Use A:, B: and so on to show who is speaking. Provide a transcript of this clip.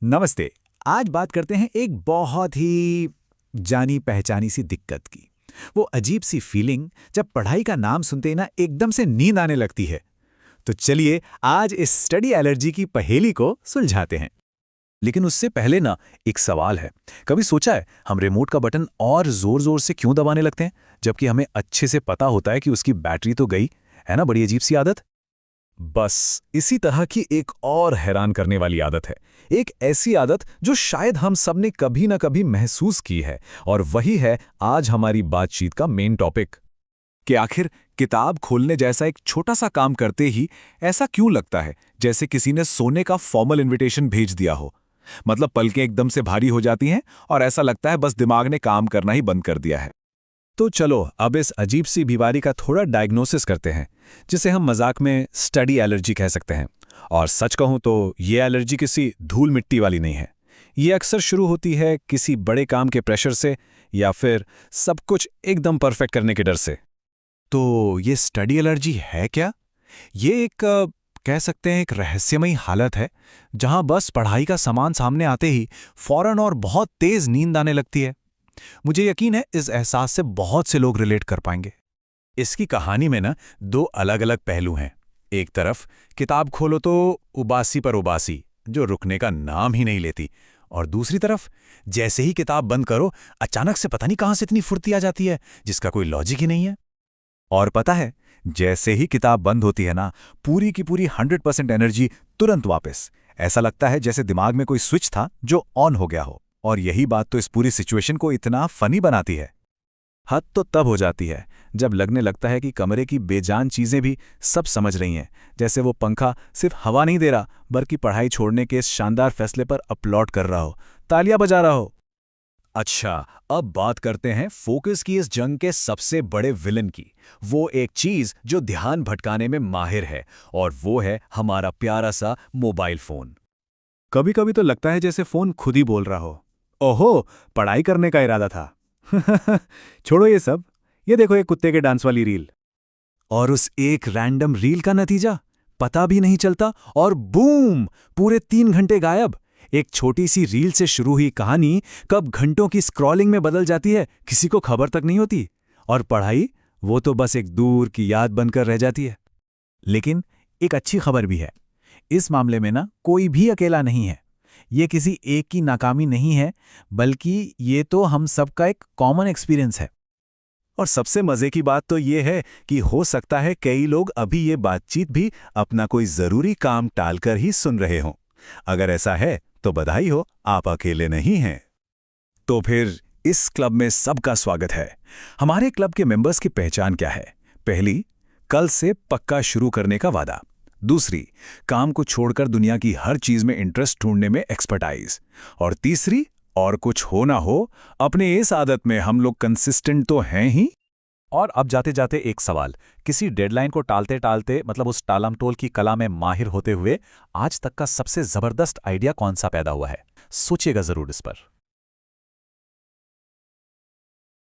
A: नमस्ते। आज बात करते हैं एक बहुत ही जानी पहचानी सी दिक्कत की। वो अजीब सी फीलिंग जब पढ़ाई का नाम सुनते ही ना एकदम से नींद आने लगती है। तो चलिए आज इस स्टडी एलर्जी की पहेली को सुलझाते हैं।
B: लेकिन उससे पहले ना एक सवाल है। कभी सोचा है हम रिमोट का बटन और जोर जोर से क्यों दबाने लगते हैं, जबकि हमें अच्छे से पता होता है कि उसकी बैटरी तो गई है ना। बड़ी अजीब सी आदत। बस इसी तरह की एक और हैरान करने वाली आदत है। एक ऐसी आदत जो शायद हम सब ने कभी ना कभी महसूस की है, और वही है आज हमारी बातचीत का मेन टॉपिक कि आखिर किताब खोलने जैसा एक छोटा सा काम करते ही ऐसा क्यों लगता है जैसे किसी ने सोने का फॉर्मल इनविटेशन भेज दिया हो। मतलब पलकें एकदम से भारी हो जाती हैं और ऐसा लगता है बस दिमाग ने काम करना ही बंद कर दिया है। तो चलो अब इस अजीब सी बीमारी का थोड़ा डायग्नोसिस करते हैं, जिसे हम मजाक में स्टडी एलर्जी कह सकते हैं। और सच कहूं तो ये एलर्जी किसी धूल मिट्टी वाली नहीं है। ये अक्सर शुरू होती है किसी बड़े काम के प्रेशर से, या फिर सब कुछ एकदम परफेक्ट करने के डर से। तो ये स्टडी एलर्जी है क्या? ये एक कह सकते हैं एक रहस्यमयी हालत है, जहां बस पढ़ाई का सामान सामने आते ही फौरन और बहुत तेज नींद आने लगती है। मुझे यकीन है इस एहसास से बहुत से लोग रिलेट कर पाएंगे। इसकी कहानी में ना दो अलग अलग पहलू हैं। एक तरफ किताब खोलो तो उबासी पर उबासी जो रुकने का नाम ही नहीं लेती, और दूसरी तरफ जैसे ही किताब बंद करो अचानक से पता नहीं कहां से इतनी फुर्ती आ जाती है जिसका कोई लॉजिक ही नहीं है। और पता है, जैसे ही किताब बंद होती है ना, पूरी की पूरी 100% एनर्जी तुरंत वापस। ऐसा लगता है जैसे दिमाग में कोई स्विच था जो ऑन हो गया हो। और यही बात तो इस पूरी सिचुएशन को इतना फनी बनाती है। हद तो तब हो जाती है जब लगने लगता है कि कमरे की बेजान चीजें भी सब समझ रही हैं। जैसे वो पंखा सिर्फ हवा नहीं दे रहा, बल्कि पढ़ाई छोड़ने के इस शानदार फैसले पर अपलॉड कर रहा हो, तालियां बजा रहा हो। अच्छा, अब बात करते हैं फोकस की इस जंग के सबसे बड़े विलन की। वो एक चीज जो ध्यान भटकाने में माहिर है, और वो है हमारा प्यारा सा मोबाइल फोन। कभी कभी तो लगता है जैसे फोन खुद ही बोल रहा हो, ओहो, पढ़ाई करने का इरादा था। छोड़ो ये सब, ये देखो ये कुत्ते के डांस वाली रील। और उस एक रैंडम रील का नतीजा पता भी नहीं चलता, और बूम, पूरे 3 घंटे गायब। एक छोटी सी रील से शुरू हुई कहानी कब घंटों की स्क्रॉलिंग में बदल जाती है किसी को खबर तक नहीं होती। और पढ़ाई, वो तो बस एक दूर की याद बनकर रह जाती है। लेकिन एक अच्छी खबर भी है। इस मामले में ना कोई भी अकेला नहीं है। ये किसी एक की नाकामी नहीं है, बल्कि ये तो हम सबका एक कॉमन एक्सपीरियंस है। और सबसे मजे की बात तो ये है कि हो सकता है कई लोग अभी ये बातचीत भी अपना कोई जरूरी काम टालकर ही सुन रहे हों। अगर ऐसा है तो बधाई हो, आप अकेले नहीं हैं। तो फिर इस क्लब में सबका स्वागत है। हमारे क्लब के मेंबर्स की पहचान क्या है? पहली, कल से पक्का शुरू करने का वादा। दूसरी, काम को छोड़कर दुनिया की हर चीज में इंटरेस्ट ढूंढने में एक्सपर्टाइज। और तीसरी, और कुछ हो ना हो, अपने इस आदत में हम लोग कंसिस्टेंट तो हैं ही। और अब जाते जाते एक सवाल, किसी डेडलाइन को टालते टालते, मतलब उस टालमटोल की कला में माहिर होते हुए, आज तक का सबसे जबरदस्त आइडिया कौन सा पैदा हुआ है? सोचिएगा जरूर इस पर।